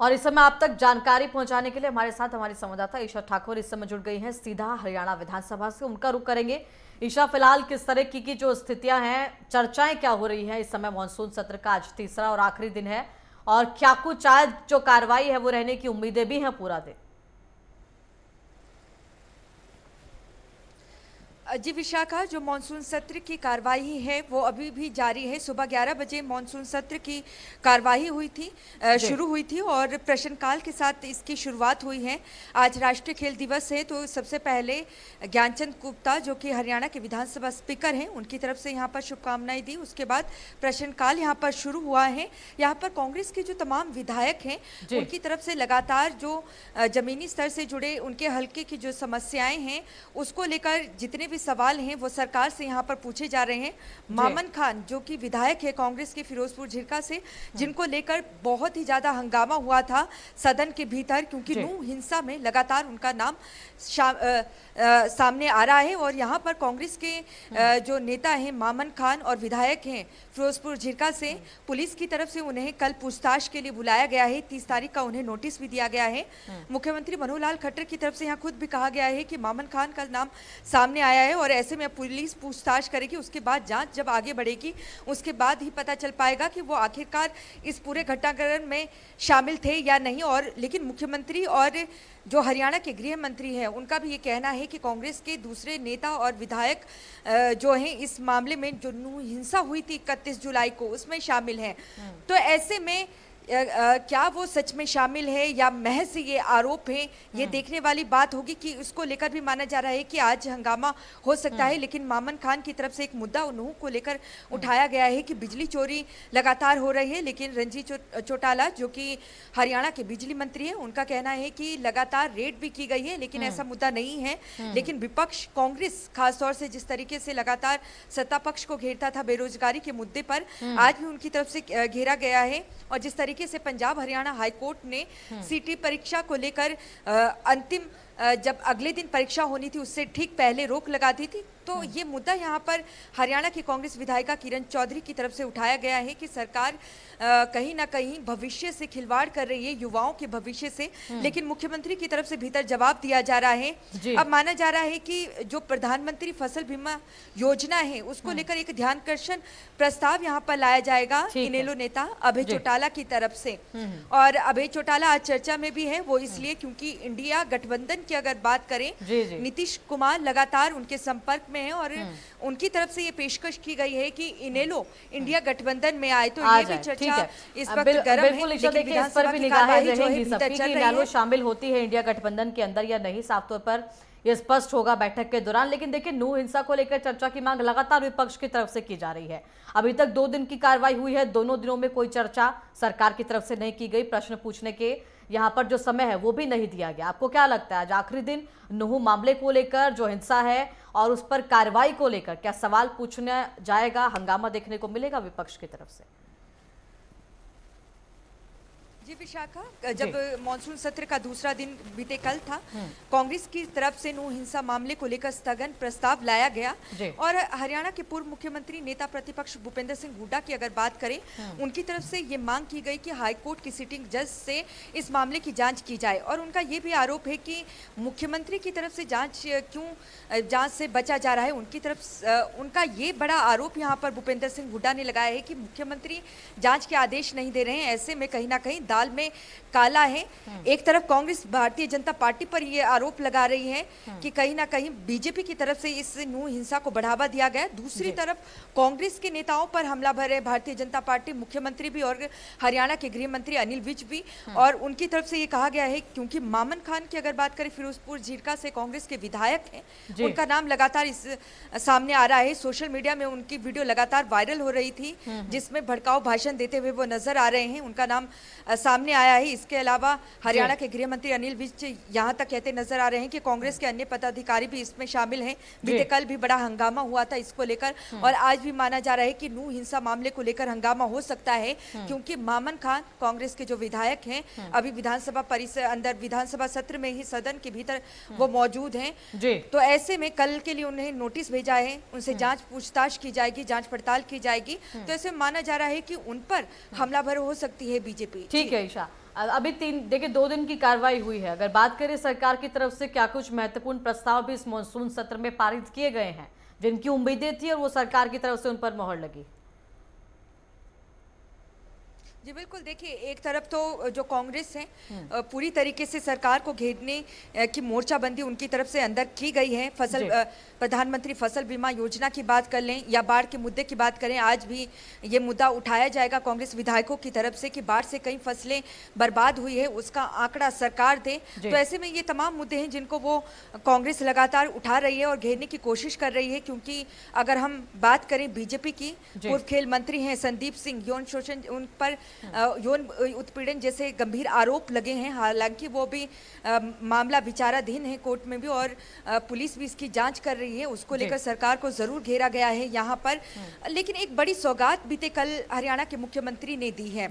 और इस समय आप तक जानकारी पहुंचाने के लिए हमारे साथ हमारी संवाददाता ईशा ठाकुर इस समय जुड़ गई हैं सीधा हरियाणा विधानसभा से। उनका रुख करेंगे। ईशा, फिलहाल किस तरह की जो स्थितियां हैं, चर्चाएं क्या हो रही हैं इस समय? मानसून सत्र का आज तीसरा और आखिरी दिन है और क्या कुछ आज जो कार्रवाई है वो रहने की उम्मीदें भी हैं पूरा दिन? जी विशाखा, जो मानसून सत्र की कार्रवाई है वो अभी भी जारी है। सुबह 11 बजे मानसून सत्र की कार्रवाई हुई थी, शुरू हुई थी और प्रश्नकाल के साथ इसकी शुरुआत हुई है। आज राष्ट्रीय खेल दिवस है तो सबसे पहले ज्ञानचंद गुप्ता जो कि हरियाणा के विधानसभा स्पीकर हैं, उनकी तरफ से यहाँ पर शुभकामनाएं दी। उसके बाद प्रश्नकाल यहाँ पर शुरू हुआ है। यहाँ पर कांग्रेस के जो तमाम विधायक हैं उनकी तरफ से लगातार जो जमीनी स्तर से जुड़े उनके हल्के की जो समस्याएं हैं उसको लेकर जितने भी सवाल हैं वो सरकार से यहाँ पर पूछे जा रहे हैं। मामन खान जो कि विधायक है कांग्रेस के फिरोजपुर झिरका से, जिनको लेकर बहुत ही ज्यादा हंगामा हुआ था सदन के भीतर, क्योंकि नूह हिंसा में लगातार उनका नाम सामने आ रहा है। और यहाँ पर कांग्रेस के जो नेता हैं मामन खान और विधायक हैं फिरोजपुर झिरका से, पुलिस की तरफ से उन्हें कल पूछताछ के लिए बुलाया गया है। 30 तारीख का उन्हें नोटिस भी दिया गया है। मुख्यमंत्री मनोहर लाल खट्टर की तरफ से यहाँ खुद भी कहा गया है कि मामन खान का नाम सामने आया है और ऐसे में पुलिस पूछताछ करेगी। उसके बाद जांच जब आगे बढ़ेगी उसके बाद ही पता चल पाएगा कि वो आखिरकार इस पूरे घटनाक्रम में शामिल थे या नहीं। और लेकिन मुख्यमंत्री और जो हरियाणा के गृह मंत्री हैं उनका भी ये कहना है कि कांग्रेस के दूसरे नेता और विधायक जो हैं इस मामले में जो हिंसा हुई थी 31 जुलाई को उसमें शामिल हैं। तो ऐसे में क्या वो सच में शामिल है या महज ये आरोप है, ये देखने वाली बात होगी कि उसको लेकर भी माना जा रहा है कि आज हंगामा हो सकता है। लेकिन मामन खान की तरफ से एक मुद्दा उन्हों को लेकर उठाया गया है कि बिजली चोरी लगातार हो रही है, लेकिन रंजीत चौटाला जो कि हरियाणा के बिजली मंत्री हैं उनका कहना है कि लगातार रेड भी की गई है लेकिन ऐसा मुद्दा नहीं है। लेकिन विपक्ष कांग्रेस खासतौर से जिस तरीके से लगातार सत्ता पक्ष को घेरता था बेरोजगारी के मुद्दे पर, आज भी उनकी तरफ से घेरा गया है। और जिस तरीके से पंजाब हरियाणा हाईकोर्ट ने सीटी परीक्षा को लेकर अंतिम जब अगले दिन परीक्षा होनी थी उससे ठीक पहले रोक लगा दी थी, तो ये मुद्दा यहाँ पर हरियाणा की कांग्रेस विधायिका किरण चौधरी की तरफ से उठाया गया है कि सरकार कहीं ना कहीं भविष्य से खिलवाड़ कर रही है, युवाओं के भविष्य से। लेकिन मुख्यमंत्री की तरफ से भीतर जवाब दिया जा रहा है। अब माना जा रहा है कि जो प्रधानमंत्री फसल बीमा योजना है उसको लेकर एक ध्यानाकर्षण प्रस्ताव यहाँ पर लाया जाएगा इनेलो नेता अभय चौटाला की तरफ से। और अभय चौटाला आज चर्चा में भी है, वो इसलिए क्योंकि इंडिया गठबंधन की अगर बात करें, नीतीश कुमार लगातार उनके संपर्क में है और उनकी तरफ से ये पेशकश की गई है कि इनेलो इंडिया गठबंधन में आए। तो ये भी चर्चा इस वक्त गर्म है। लेकिन इस पर भी निगाहें रहेंगी सबकी कि इनेलो शामिल होती है इंडिया गठबंधन के अंदर या नहीं, साफ तौर पर यह स्पष्ट होगा बैठक के दौरान। लेकिन देखिए, नूह हिंसा को लेकर चर्चा की मांग लगातार विपक्ष की तरफ से की जा रही है। अभी तक 2 दिन की कार्रवाई हुई है, दोनों दिनों में कोई चर्चा सरकार की तरफ से नहीं की गई। प्रश्न पूछने के यहाँ पर जो समय है वो भी नहीं दिया गया। आपको क्या लगता है आज आखिरी दिन नूह मामले को लेकर जो हिंसा है और उस पर कार्रवाई को लेकर क्या सवाल पूछने जाएगा, हंगामा देखने को मिलेगा विपक्ष की तरफ से? जी विशाखा, जब मानसून सत्र का दूसरा दिन बीते कल था, कांग्रेस की तरफ से नूह हिंसा मामले को लेकर स्थगन प्रस्ताव लाया गया। और हरियाणा के पूर्व मुख्यमंत्री नेता प्रतिपक्ष भूपेंद्र सिंह हुड्डा की अगर बात करें, उनकी तरफ से ये मांग की गई कि हाईकोर्ट की सिटिंग जज से इस मामले की जांच की जाए। और उनका ये भी आरोप है कि मुख्यमंत्री की तरफ से जांच से बचा जा रहा है। उनकी तरफ उनका ये बड़ा आरोप यहाँ पर भूपेंद्र सिंह हुड्डा ने लगाया है कि मुख्यमंत्री जांच के आदेश नहीं दे रहे हैं। ऐसे में कहीं ना कहीं दाल में काला है। एक तरफ कांग्रेस भारतीय जनता पार्टी पर यह आरोप लगा रही है कि कहीं ना कहीं बीजेपी की तरफ से इस नूह हिंसा को बढ़ावा दिया गया। दूसरी तरफ कांग्रेस के नेताओं पर हमला भर है भारतीय जनता पार्टी, मुख्यमंत्री भी और हरियाणा के गृह मंत्री अनिल विज भी। और उनकी तरफ से ये कहा गया है क्योंकि मामन खान की अगर बात करें, फिरोजपुर झिरका से कांग्रेस के विधायक हैं, उनका नाम लगातार इस सामने आ रहा है। सोशल मीडिया में उनकी वीडियो लगातार वायरल हो रही थी जिसमें भड़काऊ भाषण देते हुए वो नजर आ रहे हैं, उनका नाम सामने आया है। इसके अलावा हरियाणा के गृह मंत्री अनिल विज यहाँ तक कहते नजर आ रहे हैं कि कांग्रेस के अन्य पदाधिकारी भी इसमें शामिल हैं। बीते कल भी बड़ा हंगामा हुआ था इसको लेकर और आज भी माना जा रहा है कि नूह हिंसा मामले को लेकर हंगामा हो सकता है, क्योंकि मामन खान कांग्रेस के जो विधायक हैं अभी विधानसभा परिसर अंदर विधानसभा सत्र में ही सदन के भीतर वो मौजूद हैं। तो ऐसे में कल के लिए उन्हें नोटिस भेजा है, उनसे जांच पूछताछ की जाएगी, जांच पड़ताल की जाएगी। तो ऐसे माना जा रहा है कि उन पर हमलावर हो सकती है बीजेपी। ठीक है ईशा, अभी देखिए 2 दिन की कार्रवाई हुई है। अगर बात करें सरकार की तरफ से क्या कुछ महत्वपूर्ण प्रस्ताव भी इस मॉनसून सत्र में पारित किए गए हैं जिनकी उम्मीदें थी और वो सरकार की तरफ से उन पर मोहर लगी? जी बिल्कुल, देखिए एक तरफ तो जो कांग्रेस है पूरी तरीके से सरकार को घेरने की मोर्चाबंदी उनकी तरफ से अंदर की गई है। प्रधानमंत्री फसल बीमा योजना की बात कर लें या बाढ़ के मुद्दे की बात करें, आज भी ये मुद्दा उठाया जाएगा कांग्रेस विधायकों की तरफ से कि बाढ़ से कई फसलें बर्बाद हुई है, उसका आंकड़ा सरकार दे। तो ऐसे में ये तमाम मुद्दे हैं जिनको वो कांग्रेस लगातार उठा रही है और घेरने की कोशिश कर रही है। क्योंकि अगर हम बात करें बीजेपी की, पूर्व खेल मंत्री हैं संदीप सिंह, यौन शोषण, उन पर यौन उत्पीड़न जैसे गंभीर आरोप लगे हैं। हालांकि वो भी मामला विचाराधीन है कोर्ट में भी और पुलिस भी इसकी जांच कर रही है। उसको लेकर सरकार को जरूर घेरा गया है यहाँ पर। लेकिन एक बड़ी सौगात बीते कल हरियाणा के मुख्यमंत्री ने दी है।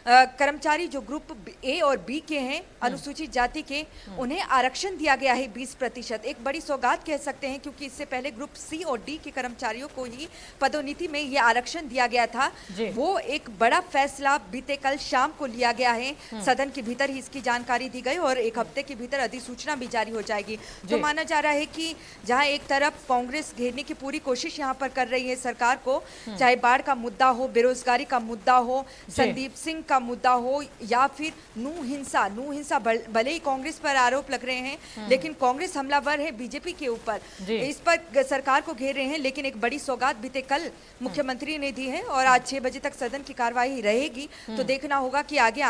कर्मचारी जो ग्रुप ए और बी के हैं, अनुसूचित जाति के, उन्हें आरक्षण दिया गया है 20%। एक बड़ी सौगात कह सकते हैं क्योंकि इससे पहले ग्रुप सी और डी के कर्मचारियों को ही पदोन्नति में ये आरक्षण दिया गया था। वो एक बड़ा फैसला बीते कल शाम को लिया गया है। सदन के भीतर ही इसकी जानकारी दी गई और 1 हफ्ते के भीतर अधिसूचना भी जारी हो जाएगी। तो माना जा रहा है कि जहां एक तरफ कांग्रेस घेरने की पूरी कोशिश यहां पर कर रही है सरकार को, चाहे बाढ़ का मुद्दा हो, बेरोजगारी का मुद्दा हो, संदीप सिंह का मुद्दा हो या फिर नू हिंसा भले ही कांग्रेस पर आरोप लग रहे हैं लेकिन कांग्रेस हमलावर है बीजेपी के ऊपर, इस पर सरकार को घेर रहे हैं। लेकिन एक बड़ी सौगात बीते कल मुख्यमंत्री ने दी है और आज 6 बजे तक सदन की कार्यवाही रहेगी। तो देखना होगा कि आगे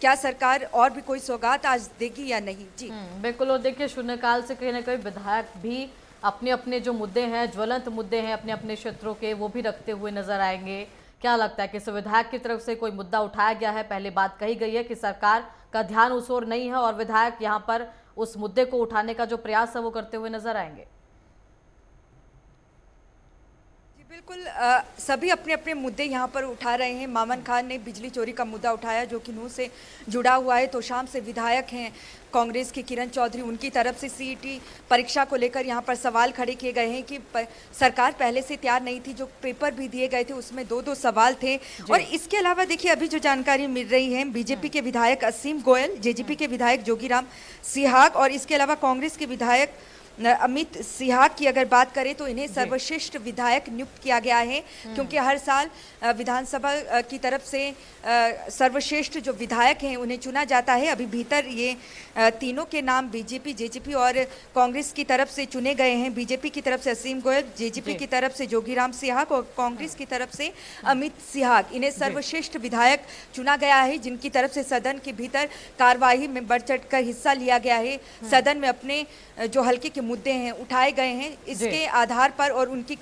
क्या सरकार और भी कोई सौगात आज देगी या नहीं। जी बिल्कुल। और देखिए शून्यकाल से कहीं ना कहीं विधायक भी अपने अपने जो मुद्दे हैं, ज्वलंत मुद्दे हैं अपने अपने क्षेत्रों के, वो भी रखते हुए नजर आएंगे। क्या लगता है कि विधायक की तरफ से कोई मुद्दा उठाया गया है? पहले बात कही गई है कि सरकार का ध्यान उस ओर नहीं है और विधायक यहाँ पर उस मुद्दे को उठाने का जो प्रयास है वो करते हुए नजर आएंगे। बिल्कुल, सभी अपने अपने मुद्दे यहाँ पर उठा रहे हैं। मामन खान ने बिजली चोरी का मुद्दा उठाया जो कि नूह से जुड़ा हुआ है। तो शाम से विधायक हैं कांग्रेस के किरण चौधरी, उनकी तरफ से सीईटी परीक्षा को लेकर यहाँ पर सवाल खड़े किए गए हैं कि सरकार पहले से तैयार नहीं थी। जो पेपर भी दिए गए थे उसमें 2-2 सवाल थे। और इसके अलावा देखिए अभी जो जानकारी मिल रही है, बीजेपी के विधायक असीम गोयल, जेजेपी के विधायक जोगीराम सिहाग और इसके अलावा कांग्रेस के विधायक अमित सिहाग की अगर बात करें तो इन्हें सर्वश्रेष्ठ विधायक नियुक्त किया गया है। क्योंकि हर साल विधानसभा की तरफ से सर्वश्रेष्ठ जो विधायक हैं उन्हें चुना जाता है। अभी भीतर ये तीनों के नाम बीजेपी, जेजेपी और कांग्रेस की तरफ से चुने गए हैं। बीजेपी की तरफ से असीम गोयल, जेजेपी की तरफ से जोगीराम सिहाग और कांग्रेस की तरफ से अमित सिहाग, इन्हें सर्वश्रेष्ठ विधायक चुना गया है जिनकी तरफ से सदन के भीतर कार्यवाही में बढ़ चढ़ कर हिस्सा लिया गया है। सदन में अपने जो हल्के के मुद्दे हैं उठाए गए हैं, इसके आधार पर और उनकी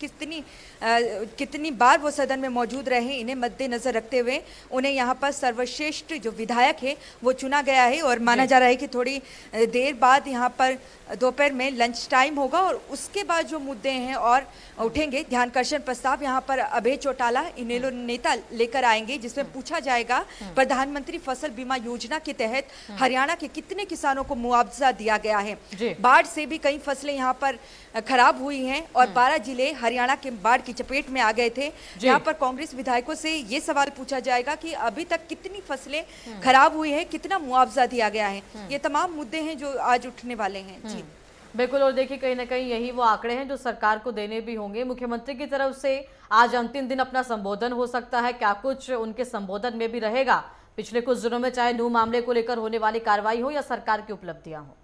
कितनी बार वो सदन में मौजूद रहे, इन्हें मद्देनजर रखते हुए उन्हें यहाँ पर सर्वश्रेष्ठ जो विधायक है वो चुना गया है। और माना जा रहा है कि थोड़ी देर बाद यहाँ पर दोपहर में लंच टाइम होगा और उसके बाद जो मुद्दे हैं और उठेंगे। ध्यानाकर्षण प्रस्ताव यहाँ पर अभय चौटाला, इनेलो नेता लेकर आएंगे जिसमें पूछा जाएगा प्रधानमंत्री फसल बीमा योजना के तहत हरियाणा के कितने किसानों को मुआवजा दिया गया है। बाढ़ से भी कई फसलें यहाँ पर खराब हुई हैं और 12 जिले हरियाणा के बाढ़ की चपेट में आ गए थे। यहाँ पर कांग्रेस विधायकों से ये सवाल पूछा जाएगा कि अभी तक कितनी फसलें खराब हुई है, कितना मुआवजा दिया गया है। ये तमाम मुद्दे हैं जो आज उठने वाले हैं। जी बिल्कुल। और देखिए कहीं ना कहीं यही वो आंकड़े हैं जो सरकार को देने भी होंगे। मुख्यमंत्री की तरफ से आज अंतिम दिन अपना संबोधन हो सकता है, क्या कुछ उनके संबोधन में भी रहेगा पिछले कुछ दिनों में, चाहे नूह मामले को लेकर होने वाली कार्रवाई हो या सरकार की उपलब्धियां हो?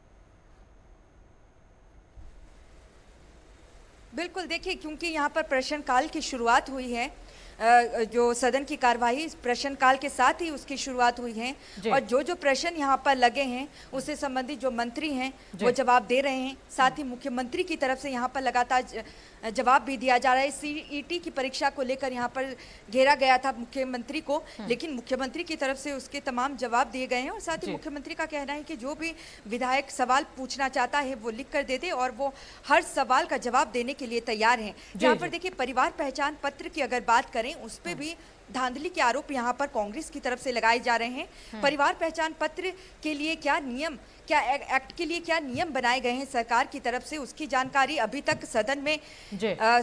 बिल्कुल, देखिए क्योंकि यहाँ पर प्रश्नकाल की शुरुआत हुई है, जो सदन की कार्यवाही प्रश्नकाल के साथ ही उसकी शुरुआत हुई है और जो प्रश्न यहाँ पर लगे हैं उससे संबंधित जो मंत्री हैं वो जवाब दे रहे हैं। साथ ही मुख्यमंत्री की तरफ से यहाँ पर लगातार जवाब भी दिया जा रहा है। सीईटी की परीक्षा को लेकर यहाँ पर घेरा गया था मुख्यमंत्री को, लेकिन मुख्यमंत्री की तरफ से उसके तमाम जवाब दिए गए हैं। और साथ ही मुख्यमंत्री का कहना है कि जो भी विधायक सवाल पूछना चाहता है वो लिख कर दे दे और वो हर सवाल का जवाब देने के लिए तैयार हैं। यहाँ पर देखिए परिवार पहचान पत्र की अगर बात करें उस पर भी धांधली के आरोप यहाँ पर कांग्रेस की तरफ से लगाए जा रहे हैं। परिवार पहचान पत्र के लिए क्या नियम, क्या एक्ट के लिए क्या नियम बनाए गए हैं सरकार की तरफ से, उसकी जानकारी अभी तक सदन में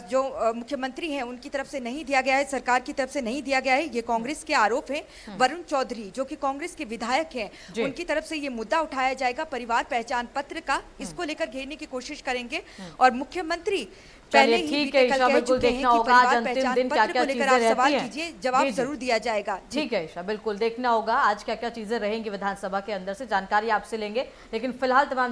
जो मुख्यमंत्री हैं उनकी तरफ से नहीं दिया गया है, सरकार की तरफ से नहीं दिया गया है। ये कांग्रेस के आरोप हैं। वरुण चौधरी जो कि कांग्रेस के विधायक हैं, उनकी तरफ से ये मुद्दा उठाया जाएगा परिवार पहचान पत्र का, इसको लेकर घेरने की कोशिश करेंगे। और मुख्यमंत्री पहले ही ठीक है ईशा, बिल्कुल देखना होगा आज अंतिम दिन क्या क्या चीजें रहती हैं, जवाब जरूर दिया जाएगा। ठीक है ईशा, बिल्कुल देखना होगा आज क्या क्या चीजें रहेंगी विधानसभा के अंदर से, जानकारी आपसे लेंगे। लेकिन फिलहाल तमाम